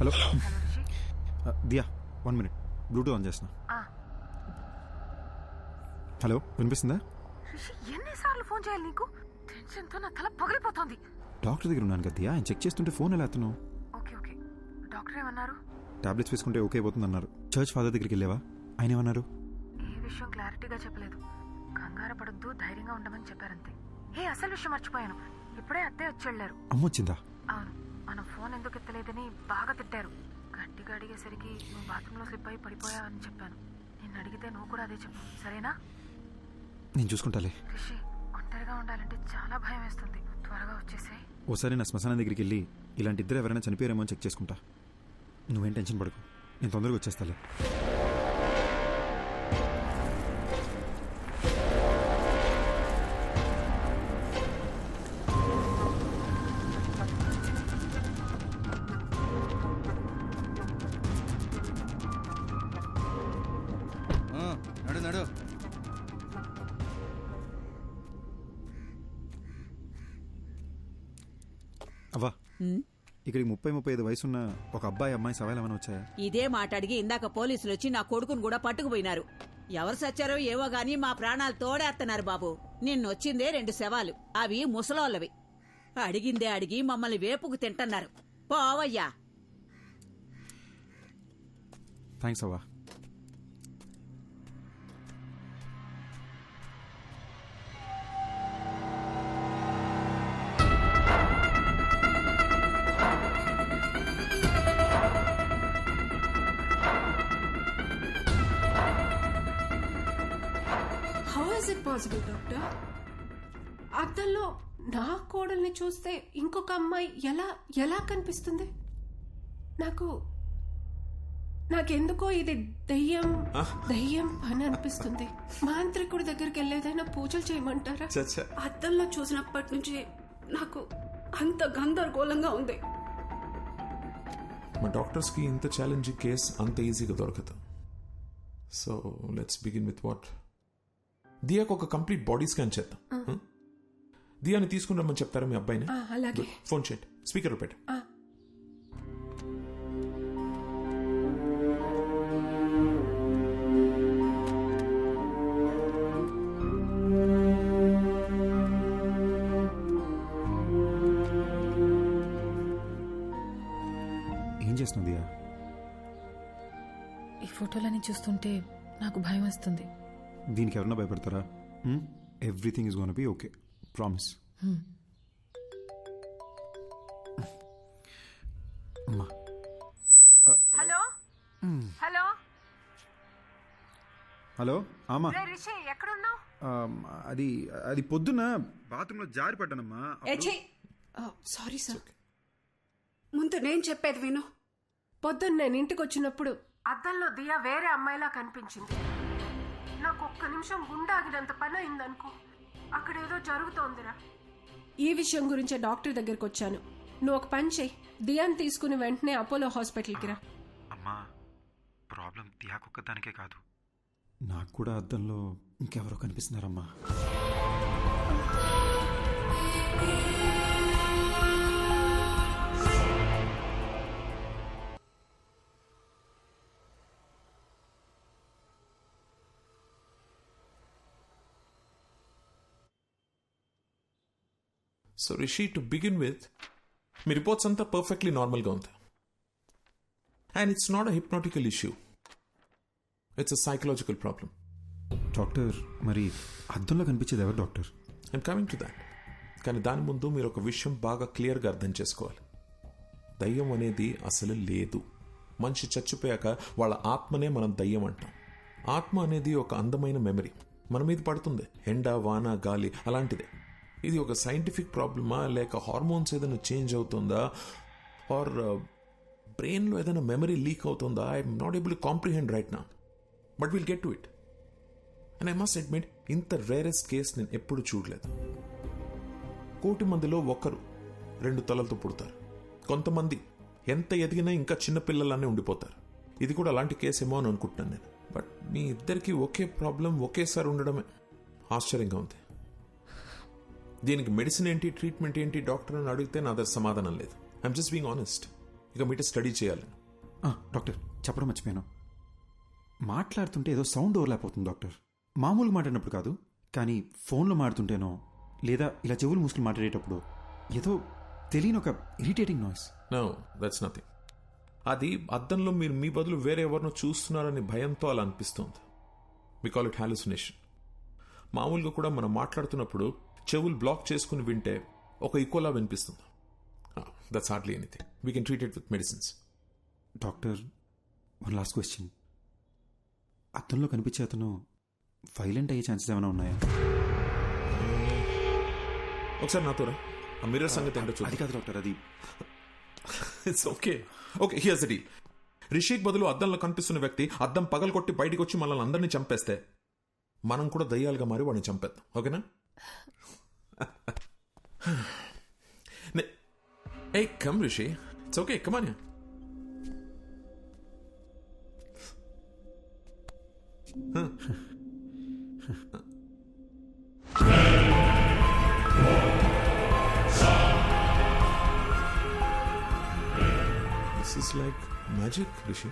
Hello Diya 1 minute Bluetooth on చేస్తున్నా. Hello వినిపిస్తుందా? ఎన్నిసార్లు ఫోన్ చేయాలి నీకు? టెన్షన్తో నా తల పగిలిపోతుంది. డాక్టర్ దగ్గర ఉన్నాను కదా దియా, ఆయన చెక్ చేస్తుంటే ఫోన్ ఎలా ఎత్తున్నావు? ఓకే ఓకే, డాక్టర్ ఏమన్నారు? టాబ్లెట్స్ వేసుకుంటే ఓకే అయిపోతుంది అన్నారు. చర్చ్ ఫాదర్ దగ్గరికి వెళ్ళావా? ఆయన ఏమన్నారు? ఏ విషయం క్లారిటీగా చెప్పలేదు. కంగారు పడొద్దు, ధైర్యంగా ఉండమని చెప్పారంతే. అసలు విషయం మర్చిపోయాను, ఇప్పుడే అత్తే వచ్చి వెళ్ళారు. అమ్మొచ్చిందా? అవును, మన ఫోన్ ఎందుకు ఎత్తలేదని బాగా తిట్టారు. గట్టిగా అడిగేసరికి నువ్వు బాత్రూంలో స్లిప్ అయి పడిపోయావని చెప్పాను. నిన్ను అడిగితే నువ్వు కూడా అదే చెప్పు, సరేనా? నేను చూసుకుంటాలే. రిషి, ఒంటరిగా ఉండాలంటే చాలా భయం వేస్తుంది, త్వరగా వచ్చేసాయి. ఓసారి నా శ్మశానం దగ్గరికి వెళ్ళి ఇలాంటి ఇద్దరు ఎవరైనా చనిపోయారేమో అని చెక్ చేసుకుంటా. నువ్వేం టెన్షన్ పడకు, నేను తొందరగా వచ్చేస్తాలే. నడు. అవ్వా, ఇక్కడికి 30-35 వయసున్న ఒక అబ్బాయి అమ్మాయి సవాల్ ఏమైనా వచ్చాయా? ఇదే మాట అడిగి ఇందాక పోలీసులు వచ్చి నా కొడుకును కూడా పట్టుకుపోయినారు. ఎవరు సచ్చారో ఏవో గాని మా ప్రాణాలు తోడేస్తున్నారు బాబు. నిన్నొచ్చిందే 2 శవాలు, అవి ముసలోళ్ళవి. అడిగిందే అడిగి మమ్మల్ని వేపుకు తింటన్నారు. పోవయ్యా. థ్యాంక్స్ అవ్వా. Possible doctor? అద్దంలో నా కోడల్ని చూస్తే ఇంకొక అమ్మాయి ఎలా కనిపిస్తుంది? నాకెందుకో ఇది దయ్యం పని అనిపిస్తుంది. మాంత్రికుడి దగ్గరికి వెళ్ళేదైనా పూజలు చేయమంటారా? అద్దంలో చూసినప్పటి నుంచి నాకు అంత గందరగోళంగా ఉంది. మా డాక్టర్స్ కి ఇంత ఛాలెంజింగ్ కేస్ అంత ఈజీగా దొరకదు. So let's begin with what. దియాకు ఒక కంప్లీట్ బాడీ స్కాన్ చేద్దాం. దియాని తీసుకుని రమ్మని చెప్తారా మీ అబ్బాయిని? అలాగే. ఫోన్ చేయండి, స్పీకర్ పెట్టు. ఏం చేస్తున్నావు దియా? ఈ ఫోటోలని చూస్తుంటే నాకు భయం వస్తుంది. దీనికి ఎవరన్నా భయపడతారా? Everything is gonna be okay, promise. అమ్మా. హలో హలో హలో అమ్మా. రిషి, ఎక్కడున్నావు? అది పొద్దున్న బాత్రూంలో జారి పడ్డానమ్మా. Sorry sir. ముందు నేను చెప్పేది విను. పొద్దున్న నేను ఇంటికి వచ్చినప్పుడు అద్దంలో దియా వేరే అమ్మాయిలా కనిపించింది. నాకు ఒక్క నిమిషం గుండె ఆగినంత పని అయిందనుకో. అక్కడేదో జరుగుతోందిరా. ఈ విషయం గురించే డాక్టర్ దగ్గరికి వచ్చాను. నువ్వు ఒక పని చెయ్యి, దియాని తీసుకుని వెంటనే అపోలో హాస్పిటల్కి రా. అమ్మా, ప్రాబ్లం దియాకొక్కదానికే కాదు, నాకు కూడా అద్దంలో ఇంకెవరో కనిపిస్తున్నారమ్మా. So Rishi, to begin with, మీ రిపోర్ట్స్ అంతా పర్ఫెక్ట్లీ నార్మల్గా ఉంది. And it's not a hypnotical issue, it's a psychological problem. Doctor, మరి అద్దంలో కనిపించేది ఎవరు doctor? I'm coming to that. కానీ దాని ముందు మీరు ఒక విషయం బాగా క్లియర్గా అర్థం చేసుకోవాలి. దయ్యం అనేది అసలు లేదు. మనిషి చచ్చిపోయాక వాళ్ళ ఆత్మనే మనం దయ్యం అంటాం. ఆత్మ అనేది ఒక అందమైన మెమరీ, మన మీద పడుతుంది, ఎండ, వాన, గాలి అలాంటిదే. ఇది ఒక సైంటిఫిక్ ప్రాబ్లమా, లేక హార్మోన్స్ ఏదైనా చేంజ్ అవుతుందా, ఆర్ బ్రెయిన్లో ఏదైనా మెమరీ లీక్ అవుతుందా? I'm not able to comprehend right now, but will get to it. And I must admit, ఇంత రేరెస్ట్ కేస్ నేను ఎప్పుడు చూడలేదు. 1,000,000 మందిలో 1-2 తలలతో పుడతారు. కొంతమంది ఎంత ఎదిగినా ఇంకా చిన్నపిల్లలానే ఉండిపోతారు. ఇది కూడా అలాంటి కేసేమో అని అనుకుంటున్నాను నేను. బట్ మీ ఇద్దరికి ఒకే ప్రాబ్లం ఒకేసారి ఉండడమే ఆశ్చర్యంగా ఉంది. దీనికి మెడిసిన్ ఏంటి, ట్రీట్మెంట్ ఏంటి డాక్టర్ అని అడిగితే నా దగ్గర సమాధానం లేదు. I'm just being honest. ఇక మీట స్టడీ చేయాలి. డాక్టర్ చెప్పడం మర్చిపోయాను. మాట్లాడుతుంటే ఏదో సౌండ్ ఓవర్లాప్ అవుతుంది డాక్టర్. మామూలుగా మాట్లాడినప్పుడు కాదు, కానీ ఫోన్లో మాట్లాడుతుంటేనో లేదా ఇలా చెవులు మూసుకుని మాట్లాడేటప్పుడు ఏదో తెలియని ఒక irritating noise. No, that's nothing. అది అద్దంలో మీరు మీ బదులు వేరే ఎవరినో చూస్తున్నారని భయంతో అలా అనిపిస్తుంది. We call it hallucination. మామూలుగా కూడా మనం మాట్లాడుతున్నప్పుడు చెవులు బ్లాక్ చేసుకుని వింటే ఒక ఈకోలా వినిపిస్తుంది. That's hardly anything. We can treat it with medicines. Doctor, one last question. అద్దంలో కనిపించే అతను వైలెంట్ అయ్యే ఛాన్సెస్ ఏమైనా ఉన్నాయా? ఒకసారి నాతో రా. ఆ మిర్రర్ సంగతి ఏంటో అది చూద్దాం. కాదు డాక్టర్, అది it's okay. Okay, here's the deal. Rishik బదులు అద్దంలో కనిపిస్తున్న వ్యక్తి అద్దం పగలగొట్టి బయటికి వచ్చి మనల్ని అందరినీ చంపేస్తే మనం కూడా దయ్యాలుగా మారి వాడిని చంపేద్దాం. ఓకేనా? ఏ come Rishi, it's okay, come on. This is like magic Rishi.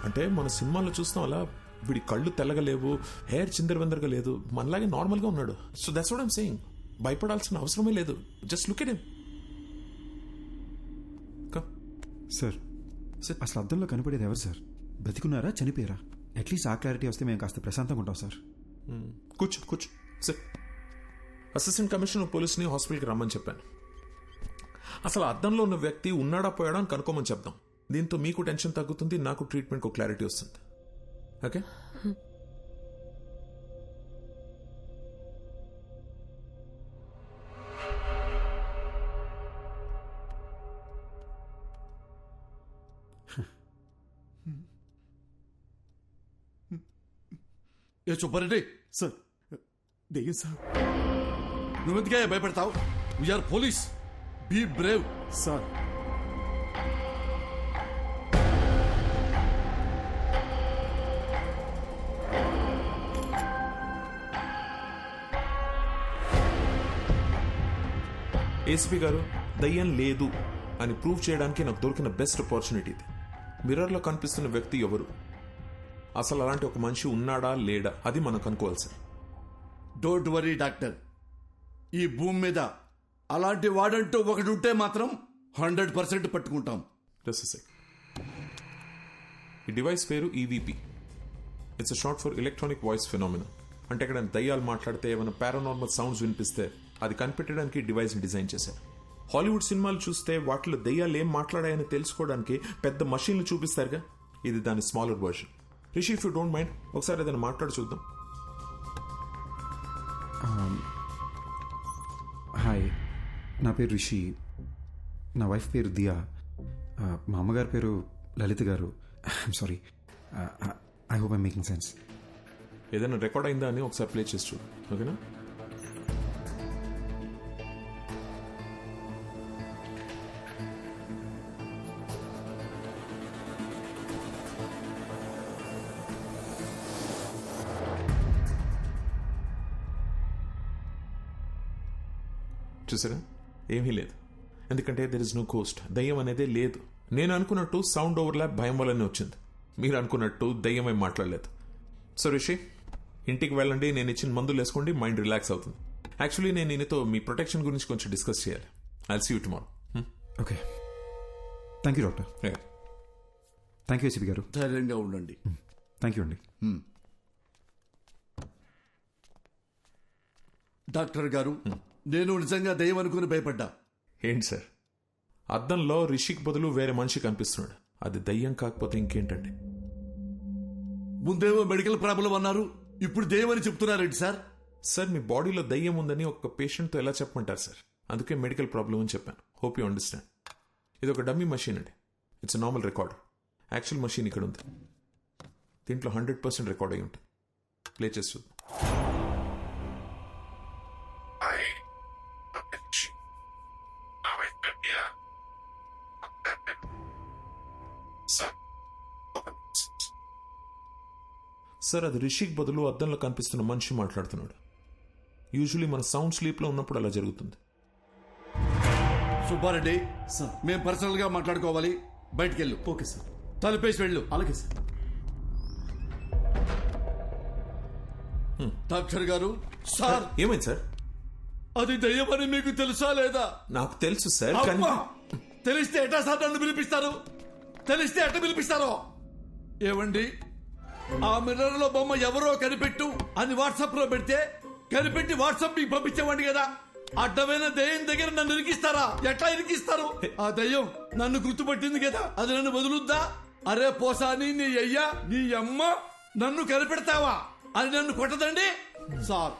అంటే మన సినిమాల్లో చూస్తాం అలా వీడి కళ్ళు తెల్లగా లేవు, హెయిర్ చిందరవందరగా లేదు, మనలాగే నార్మల్గా ఉన్నాడు. So that's what I'm saying. భయపడాల్సిన అవసరమే లేదు. Just look at him. Sir, అసలు అద్దంలో కనపడేది ఎవరు సార్? బతికున్నారా, చనిపోయారా? అట్లీస్ట్ ఆ క్లారిటీ వస్తే మేము కాస్త ప్రశాంతంగా ఉంటాం సార్. కూర్చో కూర్చో సార్. అసిస్టెంట్ కమిషనర్ పోలీస్ని హాస్పిటల్కి రమ్మని చెప్పాను. అసలు అద్దంలో ఉన్న వ్యక్తి ఉన్నాడా పోయాడా అని కనుక్కోమని చెప్దాం. దీంతో మీకు టెన్షన్ తగ్గుతుంది, నాకు ట్రీట్మెంట్కి క్లారిటీ వస్తుంది. ఓకే? ఏ సుబ్బారెడ్డి, సార్, దెయ్యం సార్. నువ్వెందుకే భయపడతావు? We are police. Be brave. Sir, ACP గారు, దయ్యం లేదు అని ప్రూవ్ చేయడానికి నాకు దొరికిన బెస్ట్ ఆపర్చునిటీ ఇది. మిర్రర్లో కనిపిస్తున్న వ్యక్తి ఎవరు, అసలు అలాంటి ఒక మనిషి ఉన్నాడా లేడా, అది మనం కనుక్కోవాలి సార్. Don't worry doctor. ఈ భూమి మీద అలాంటి వాడంటూ ఒకటి ఉంటే మాత్రం 100% పట్టుకుంటాం. Just sec. ఈ డివైస్ పేరు EVP. It's short for electronic voice phenomena. అంటే ఇక్కడ దయ్యాలు మాట్లాడితే ఏమైనా పారానార్మల్ సౌండ్స్ వినిపిస్తే అది కనిపెట్టడానికి డివైస్ని డిజైన్ చేశారు. హాలీవుడ్ సినిమాలు చూస్తే వాటిలో దయ్యాలు ఏం మాట్లాడాయని తెలుసుకోవడానికి పెద్ద మషీన్లు చూపిస్తారుగా, ఇది దాని smaller version. Rishi, if you don't mind ఒకసారి ఏదైనా మాట్లాడి చూద్దాం. హాయ్, నా పేరు రిషి. నా వైఫ్ పేరు దియా. మా అమ్మగారి పేరు లలిత గారు. I'm sorry, I hope I'm making sense. ఏదైనా రికార్డ్ అయిందా అని ఒకసారి ప్లే చేసి చూడు. ఓకేనా? చూసారా, ఏమీ లేదు. ఎందుకంటే దెర్ ఇస్ నో కోస్ట్. దయ్యం అనేదే లేదు. నేను అనుకున్నట్టు సౌండ్ ఓవర్లాప్ భయం వల్లనే వచ్చింది. మీరు అనుకున్నట్టు దయ్యం ఏం మాట్లాడలేదు. సో రిషి, ఇంటికి వెళ్ళండి, నేను ఇచ్చిన మందులు వేసుకోండి, మైండ్ రిలాక్స్ అవుతుంది. యాక్చువల్లీ నేను ఈయనతో మీ ప్రొటెక్షన్ గురించి కొంచెం డిస్కస్ చేయాలి. I'll see you tomorrow. Okay, thank you doctor. Thank you ACP గారు. ధైర్యంగా ఉండండి. థ్యాంక్ యూ అండి. డాక్టర్ గారు, నేను నిజంగా దయ్యం అనుకుని భయపడ్డా. ఏంటి సార్, అద్దంలో రిషిక్ బదులు వేరే మనిషి కనిపిస్తున్నాడు. అది దయ్యం కాకపోతే ఇంకేంటండి? ముందేమో మెడికల్ ప్రాబ్లం అన్నారు, ఇప్పుడు దయ్యం అని చెప్తున్నారేంటి సార్? సార్, మీ బాడీలో దయ్యం ఉందని ఒక పేషెంట్తో ఎలా చెప్పమంటారు సార్? అందుకే మెడికల్ ప్రాబ్లం అని చెప్పాను. Hope you understand. ఇది ఒక డమ్మీ మషీన్ అండి. It's normal recorder. Actual machine ఇక్కడ ఉంది. దీంట్లో 100% రికార్డ్ అయి ఉంటుంది. ప్లే చేసి చూద్దాం. సార్, అది రిషిక్ బదులు అద్దంలో కనిపిస్తున్న మనిషి మాట్లాడుతున్నాడు. యూజువలీ మన సౌండ్ స్లీప్లో ఉన్నప్పుడు అలా జరుగుతుంది. సుబ్బారెడ్డి, మేము పర్సనల్ గా మాట్లాడుకోవాలి. బయటికెళ్ళు. Okay sir. తలుపేసి వెళ్ళు. అలాగే సార్. డాక్టర్ గారు. సార్ ఏమైంది సార్? అది దయ్యమని మీకు తెలుసా లేదా? నాకు తెలుసు సార్, కానీ అమ్మా! తెలిస్తే ఎట్టా సార్ నన్ను పిలిపిస్తారు? తెలిస్తే ఎట్ట పిలిపిస్తారో? ఏవండి, ఆ మిర్రర్ లో బొమ్మ ఎవరో కనిపెట్టు అని వాట్సాప్ లో పెడితే కనిపెట్టి వాట్సాప్ మీకు పంపించేవాడి కదా. అడ్డమైన దయ్యం దగ్గర నన్ను ఇరికిస్తారా? ఎట్లా ఇరికిస్తారు? ఆ దయ్యం నన్ను గుర్తుపట్టింది కదా, అది నన్ను వదులుద్దా? అరే పోసాని, నీ అయ్యా నీ అమ్మ నన్ను కనిపెడతావా అని నన్ను కొట్టదండి. సార్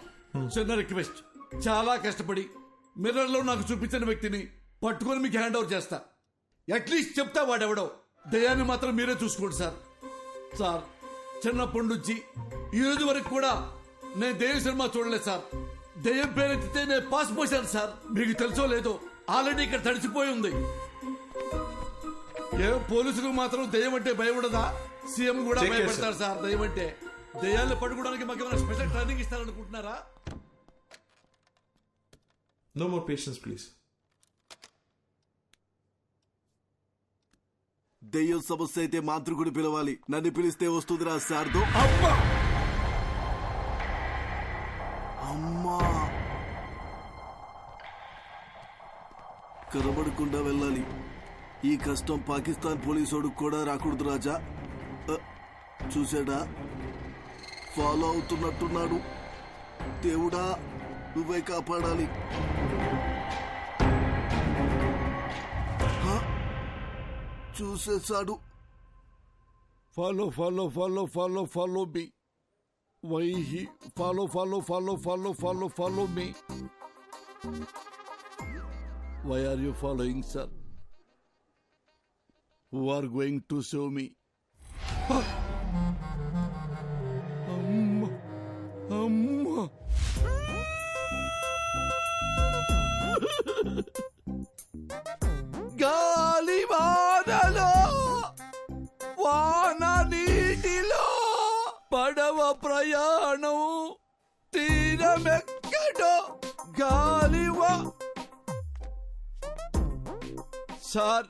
చిన్న రిక్వెస్ట్, చాలా కష్టపడి మిర్రర్ లో నాకు చూపించిన వ్యక్తిని పట్టుకొని మీకు హ్యాండ్ ఓవర్ చేస్తా. అట్లీస్ట్ చెప్తా వాడెవడో. దయ్యాన్ని మాత్రం మీరే చూసుకోండి సార్. సార్ చిన్నప్పటి నుంచి ఈ రోజు వరకు కూడా నేను దెయ్యం సినిమా చూడలేదు సార్. దెయ్యం పేరెత్తితే నేను పాస్ పోసాను సార్. మీకు తెలుసో లేదో ఆల్రెడీ ఇక్కడ తడిసిపోయి ఉంది. ఏ పోలీసులకు మాత్రం దెయ్యం అంటే భయం ఉండదా? సీఎం కూడా Check భయపడతారు సార్ దెయ్యం అంటే. దెయ్యాలను పట్టుకోవడానికి మాకు ఏమైనా స్పెషల్ ట్రైనింగ్ ఇస్తారనుకుంటున్నారా? No more patience please. దెయ్యం సమస్య అయితే మాంత్రికుడు పిలవాలి. నన్ను పిలిస్తే వస్తుందిరా శారదో. అమ్మా! అమ్మా, కనబడకుండా వెళ్ళాలి. ఈ కష్టం పాకిస్తాన్ పోలీసోడు కూడా రాకూడదు రాజా. చూసాడా, ఫాలో అవుతున్నట్టున్నాడు. దేవుడా నువ్వే కాపాడాలి. చూసేశాడు. Follow follow follow follow follow me. Why he follow follow follow follow follow follow me. Why are you following sir? Who are going to save me? అమ్మా అమ్మా! గాలి వానలో, వాన నీటిలో, పడవ ప్రయాణం, తీరమెక్కడో గాలివా. సార్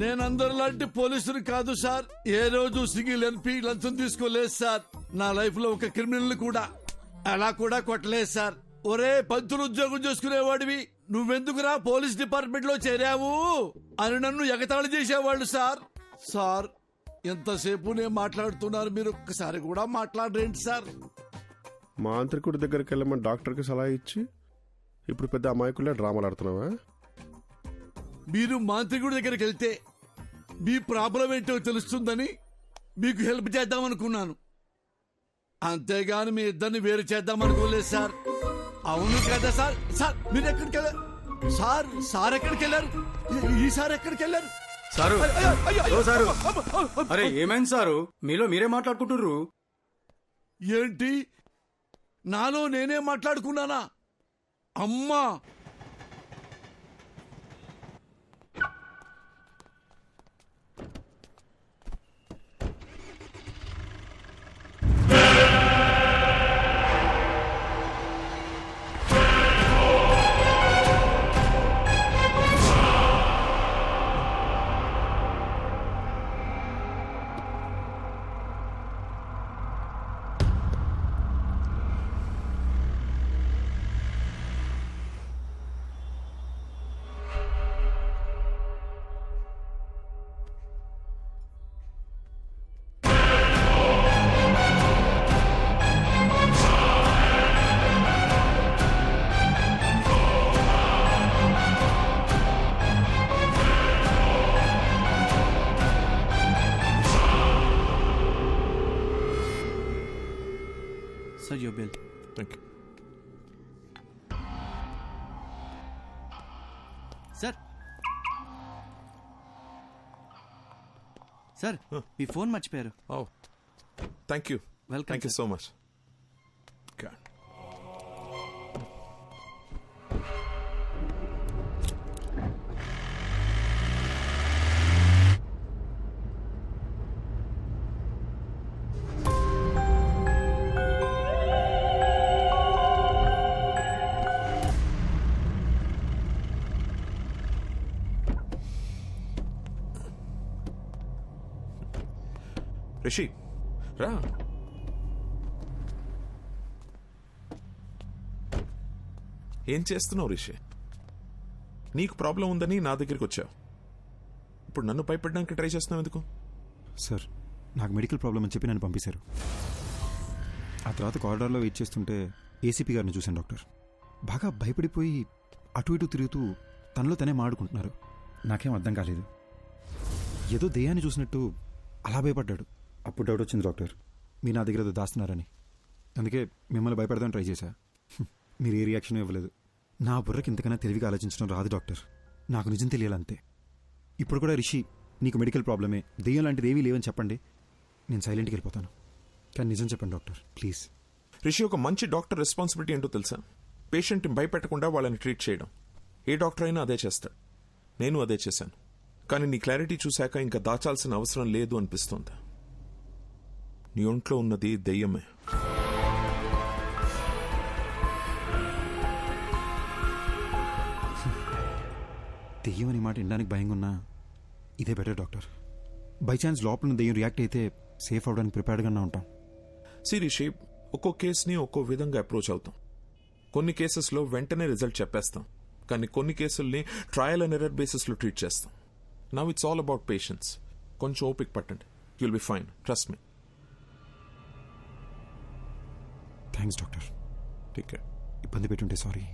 నేనందరిలాంటి పోలీసులు కాదు సార్. ఏ రోజు సింగిల్ ఎన్పీ లంచం తీసుకోలేదు సార్. నా లైఫ్ లో ఒక క్రిమినల్ కూడా అలా కూడా కొట్టలేదు సార్. ఒరే పంతులు ఉద్యోగం చేసుకునేవాడివి, నువ్వెందుకురా పోలీస్ డిపార్ట్మెంట్ లో చేరావు అని నన్ను ఎగతాళి చేసేవాళ్ళు సార్. సార్ ఎంతసేపు నేను మాట్లాడుతున్నారు, మీరు ఒక్కసారి కూడా మాట్లాడరేంటి సార్? మాంత్రికుడి దగ్గరికి వెళ్ళమని డాక్టర్కి సలహా ఇచ్చి ఇప్పుడు పెద్ద అమాయకులే డ్రామాలు ఆడుతున్నావా? మీరు మాంత్రికుడి దగ్గరికి వెళ్తే మీ ప్రాబ్లం ఏంటో తెలుస్తుందని మీకు హెల్ప్ చేద్దామనుకున్నాను, అంతేగాని మీ ఇద్దరిని వేరు చేద్దామనుకోలేదు సార్. అవును కదా సార్? సార్ మీరు ఎక్కడికి వెళ్ళారు సార్? సార్ ఎక్కడికి వెళ్ళారు? ఈసారి ఎక్కడికి వెళ్ళారు సారు? అయ్యో, అయ్యో, అయ్యో. ఓ సారు, అరే ఏమైంది సారు? మీలో మీరే మాట్లాడుకుంటుర్రు. ఏంటి నాలో నేనే మాట్లాడుకున్నానా? అమ్మా! Sir your bill. Thank you. Sir sir మీ ఫోన్ మర్చిపోయారు. Oh thank you. Welcome. Thank you so much. Rishi రా. ఏం చేస్తున్నావు రిషి? నీకు ప్రాబ్లం ఉందని నా దగ్గరికి వచ్చావు. ఇప్పుడు నన్ను భయపడడానికి ట్రై చేస్తున్నావు ఎందుకు? సార్, నాకు మెడికల్ ప్రాబ్లం అని చెప్పి నన్ను పంపించారు. ఆ తర్వాత కారిడార్లో వెయిట్ చేస్తుంటే ఏసీపీ గారిని చూశాను డాక్టర్. బాగా భయపడిపోయి అటు ఇటు తిరుగుతూ తనలో తనే మాడుకుంటున్నారు. నాకేం అర్థం కాలేదు. ఏదో దెయ్యాన్ని చూసినట్టు అలా భయపడ్డాడు. అప్పుడు డౌట్ వచ్చింది డాక్టర్, మీరు నా దగ్గర ఏదో దాస్తున్నారని. అందుకే మిమ్మల్ని భయపడదామని ట్రై చేశా. మీరు ఏ రియాక్షన్ ఇవ్వలేదు. నా బుర్రకి ఇంతకన్నా తెలివిగా ఆలోచించడం రాదు డాక్టర్. నాకు నిజం తెలియాలంతే. ఇప్పుడు కూడా రిషి నీకు మెడికల్ ప్రాబ్లమే, దెయ్యం లాంటిది ఏవీ లేవని చెప్పండి, నేను సైలెంట్కి వెళ్ళిపోతాను. కానీ నిజం చెప్పండి డాక్టర్ ప్లీజ్. రిషి, ఒక మంచి డాక్టర్ రెస్పాన్సిబిలిటీ ఏంటో తెలుసా? పేషెంట్ని భయపెట్టకుండా వాళ్ళని ట్రీట్ చేయడం. ఏ డాక్టర్ అయినా అదే చేస్తాడు. నేను అదే చేశాను. కానీ నీ క్లారిటీ చూశాక ఇంకా దాచాల్సిన అవసరం లేదు అనిపిస్తోంది. నీ ఒంట్లో ఉన్నది దెయ్యమే. దెయ్యం అనే మాట వినడానికి భయంగా ఉన్నా ఇదే బెటర్ డాక్టర్. బై ఛాన్స్ లోపల ఉన్న దెయ్యం రియాక్ట్ అయితే సేఫ్ అవడానికి ప్రిపేర్డ్గానే ఉంటాం. రిషి, ఒక్కో కేసుని ఒక్కో విధంగా అప్రోచ్ అవుతాం. కొన్ని కేసెస్లో వెంటనే రిజల్ట్ చెప్పేస్తాం, కానీ కొన్ని కేసుల్ని ట్రయల్ అండ్ ఎర్రర్ బేసిస్లో ట్రీట్ చేస్తాం. Now it's all about patience. కొంచెం ఓపిక పట్టండి. You'll be fine, trust me. Thanks doctor. Take care. ఇబ్బంది పెట్టుంటే సారీ.